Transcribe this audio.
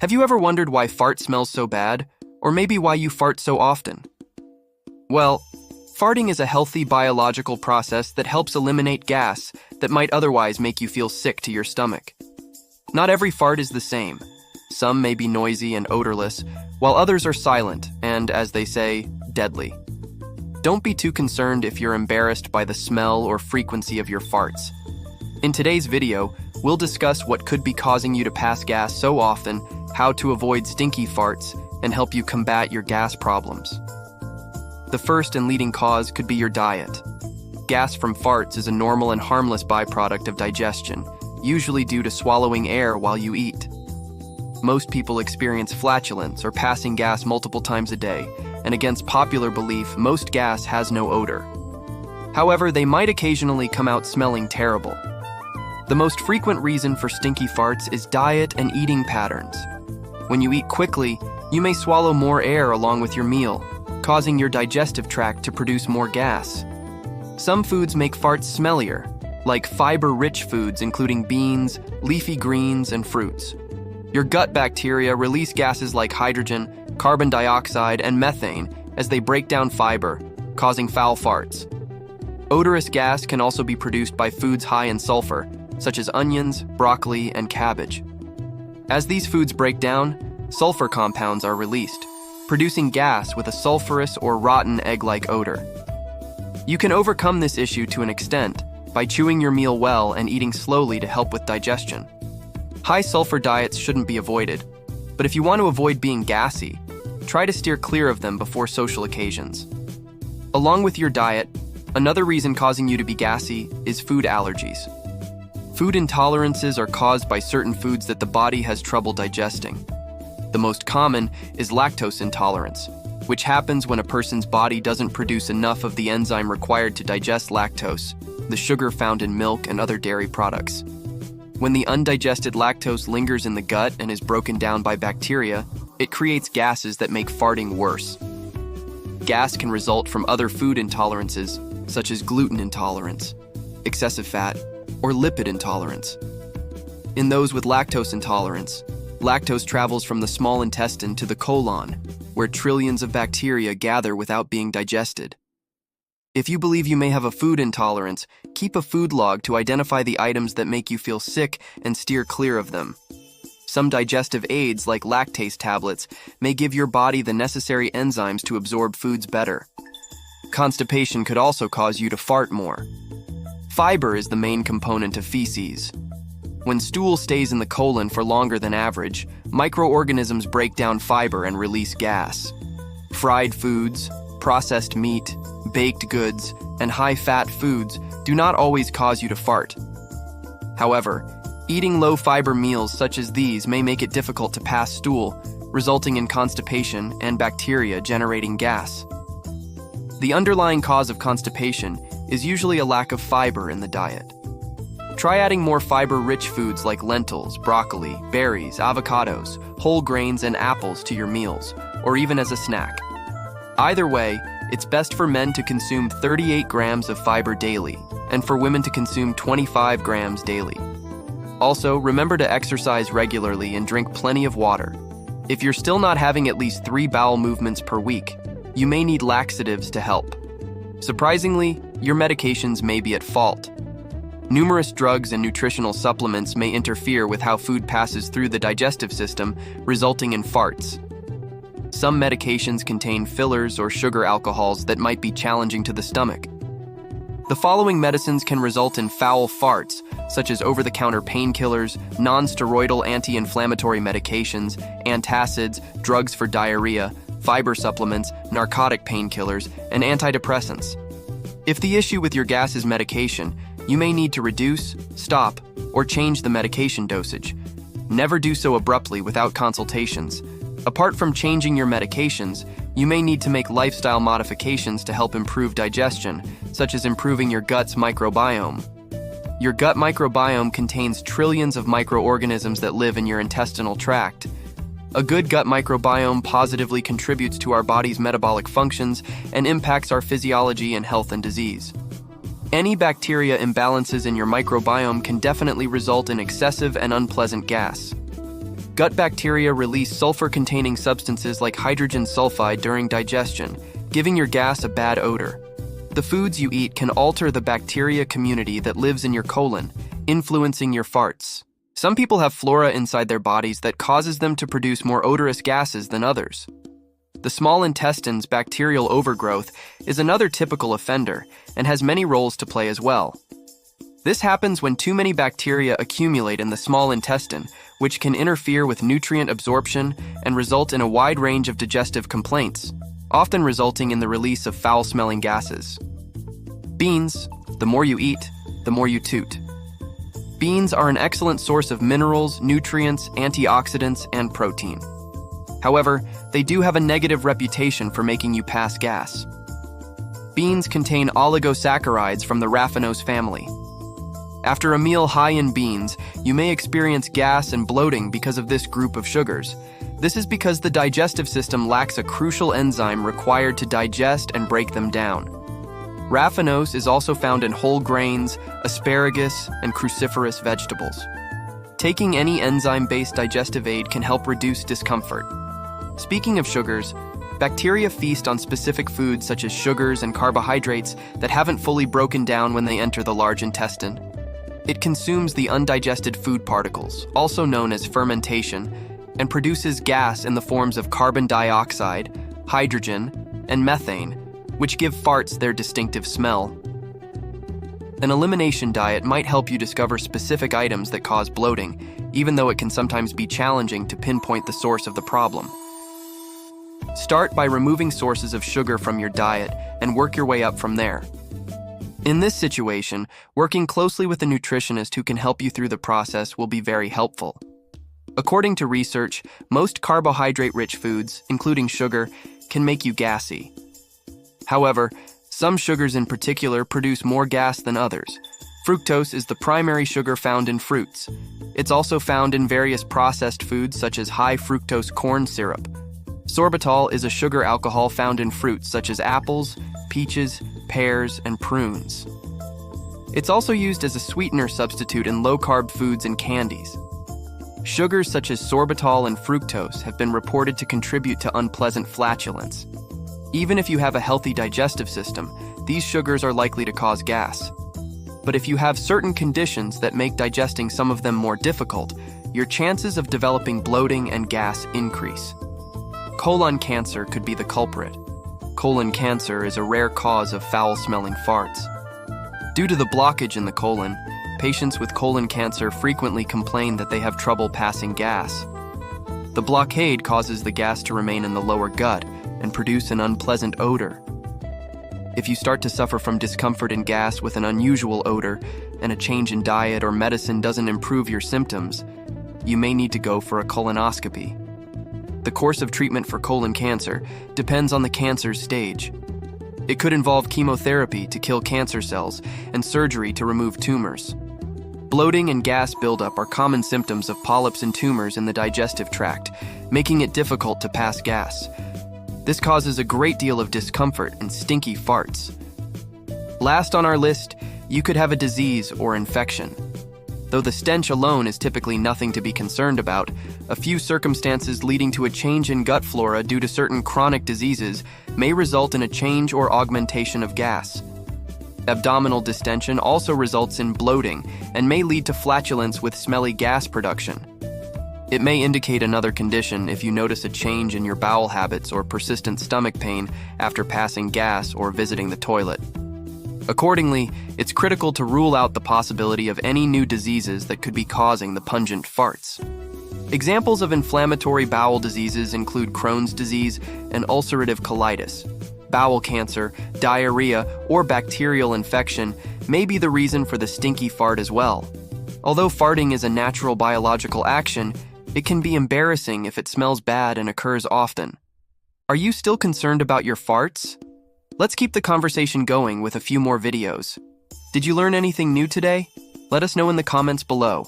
Have you ever wondered why fart smells so bad? Or maybe why you fart so often? Well, farting is a healthy biological process that helps eliminate gas that might otherwise make you feel sick to your stomach. Not every fart is the same. Some may be noisy and odorless, while others are silent and, as they say, deadly. Don't be too concerned if you're embarrassed by the smell or frequency of your farts. In today's video, we'll discuss what could be causing you to pass gas so often, how to avoid stinky farts, and help you combat your gas problems. The first and leading cause could be your diet. Gas from farts is a normal and harmless byproduct of digestion, usually due to swallowing air while you eat. Most people experience flatulence or passing gas multiple times a day, and against popular belief, most gas has no odor. However, they might occasionally come out smelling terrible. The most frequent reason for stinky farts is diet and eating patterns. When you eat quickly, you may swallow more air along with your meal, causing your digestive tract to produce more gas. Some foods make farts smellier, like fiber-rich foods including beans, leafy greens, and fruits. Your gut bacteria release gases like hydrogen, carbon dioxide, and methane as they break down fiber, causing foul farts. Odorous gas can also be produced by foods high in sulfur, such as onions, broccoli, and cabbage. As these foods break down, sulfur compounds are released, producing gas with a sulfurous or rotten egg-like odor. You can overcome this issue to an extent by chewing your meal well and eating slowly to help with digestion. High sulfur diets shouldn't be avoided, but if you want to avoid being gassy, try to steer clear of them before social occasions. Along with your diet, another reason causing you to be gassy is food allergies. Food intolerances are caused by certain foods that the body has trouble digesting. The most common is lactose intolerance, which happens when a person's body doesn't produce enough of the enzyme required to digest lactose, the sugar found in milk and other dairy products. When the undigested lactose lingers in the gut and is broken down by bacteria, it creates gases that make farting worse. Gas can result from other food intolerances, such as gluten intolerance, excessive fat, or lipid intolerance. In those with lactose intolerance, lactose travels from the small intestine to the colon, where trillions of bacteria gather without being digested. If you believe you may have a food intolerance, keep a food log to identify the items that make you feel sick and steer clear of them. Some digestive aids, like lactase tablets, may give your body the necessary enzymes to absorb foods better. Constipation could also cause you to fart more. Fiber is the main component of feces. When stool stays in the colon for longer than average, microorganisms break down fiber and release gas. Fried foods, processed meat, baked goods, and high-fat foods do not always cause you to fart. However, eating low-fiber meals such as these may make it difficult to pass stool, resulting in constipation and bacteria generating gas. The underlying cause of constipation is usually a lack of fiber in the diet. Try adding more fiber-rich foods like lentils, broccoli, berries, avocados, whole grains, and apples to your meals, or even as a snack. Either way, it's best for men to consume 38 grams of fiber daily, and for women to consume 25 grams daily. Also, remember to exercise regularly and drink plenty of water. If you're still not having at least 3 bowel movements per week, you may need laxatives to help. Surprisingly, your medications may be at fault. Numerous drugs and nutritional supplements may interfere with how food passes through the digestive system, resulting in farts. Some medications contain fillers or sugar alcohols that might be challenging to the stomach. The following medicines can result in foul farts, such as over-the-counter painkillers, non-steroidal anti-inflammatory medications, antacids, drugs for diarrhea, fiber supplements, narcotic painkillers, and antidepressants. If the issue with your gas is medication, you may need to reduce, stop, or change the medication dosage. Never do so abruptly without consultations. Apart from changing your medications, you may need to make lifestyle modifications to help improve digestion, such as improving your gut's microbiome. Your gut microbiome contains trillions of microorganisms that live in your intestinal tract. A good gut microbiome positively contributes to our body's metabolic functions and impacts our physiology and health and disease. Any bacteria imbalances in your microbiome can definitely result in excessive and unpleasant gas. Gut bacteria release sulfur-containing substances like hydrogen sulfide during digestion, giving your gas a bad odor. The foods you eat can alter the bacteria community that lives in your colon, influencing your farts. Some people have flora inside their bodies that causes them to produce more odorous gases than others. The small intestine's bacterial overgrowth is another typical offender and has many roles to play as well. This happens when too many bacteria accumulate in the small intestine, which can interfere with nutrient absorption and result in a wide range of digestive complaints, often resulting in the release of foul-smelling gases. Beans. The more you eat, the more you toot. Beans are an excellent source of minerals, nutrients, antioxidants, and protein. However, they do have a negative reputation for making you pass gas. Beans contain oligosaccharides from the raffinose family. After a meal high in beans, you may experience gas and bloating because of this group of sugars. This is because the digestive system lacks a crucial enzyme required to digest and break them down. Raffinose is also found in whole grains, asparagus, and cruciferous vegetables. Taking any enzyme-based digestive aid can help reduce discomfort. Speaking of sugars, bacteria feast on specific foods such as sugars and carbohydrates that haven't fully broken down when they enter the large intestine. It consumes the undigested food particles, also known as fermentation, and produces gas in the forms of carbon dioxide, hydrogen, and methane, which give farts their distinctive smell. An elimination diet might help you discover specific items that cause bloating, even though it can sometimes be challenging to pinpoint the source of the problem. Start by removing sources of sugar from your diet and work your way up from there. In this situation, working closely with a nutritionist who can help you through the process will be very helpful. According to research, most carbohydrate-rich foods, including sugar, can make you gassy. However, some sugars in particular produce more gas than others. Fructose is the primary sugar found in fruits. It's also found in various processed foods such as high fructose corn syrup. Sorbitol is a sugar alcohol found in fruits such as apples, peaches, pears, and prunes. It's also used as a sweetener substitute in low-carb foods and candies. Sugars such as sorbitol and fructose have been reported to contribute to unpleasant flatulence. Even if you have a healthy digestive system, these sugars are likely to cause gas. But if you have certain conditions that make digesting some of them more difficult, your chances of developing bloating and gas increase. Colon cancer could be the culprit. Colon cancer is a rare cause of foul-smelling farts. Due to the blockage in the colon, patients with colon cancer frequently complain that they have trouble passing gas. The blockade causes the gas to remain in the lower gut and produce an unpleasant odor. If you start to suffer from discomfort and gas with an unusual odor, and a change in diet or medicine doesn't improve your symptoms, you may need to go for a colonoscopy. The course of treatment for colon cancer depends on the cancer's stage. It could involve chemotherapy to kill cancer cells and surgery to remove tumors. Bloating and gas buildup are common symptoms of polyps and tumors in the digestive tract, making it difficult to pass gas. This causes a great deal of discomfort and stinky farts. Last on our list, you could have a disease or infection. Though the stench alone is typically nothing to be concerned about, a few circumstances leading to a change in gut flora due to certain chronic diseases may result in a change or augmentation of gas. Abdominal distension also results in bloating and may lead to flatulence with smelly gas production. It may indicate another condition if you notice a change in your bowel habits or persistent stomach pain after passing gas or visiting the toilet. Accordingly, it's critical to rule out the possibility of any new diseases that could be causing the pungent farts. Examples of inflammatory bowel diseases include Crohn's disease and ulcerative colitis. Bowel cancer, diarrhea, or bacterial infection may be the reason for the stinky fart as well. Although farting is a natural biological action, it can be embarrassing if it smells bad and occurs often. Are you still concerned about your farts? Let's keep the conversation going with a few more videos. Did you learn anything new today? Let us know in the comments below.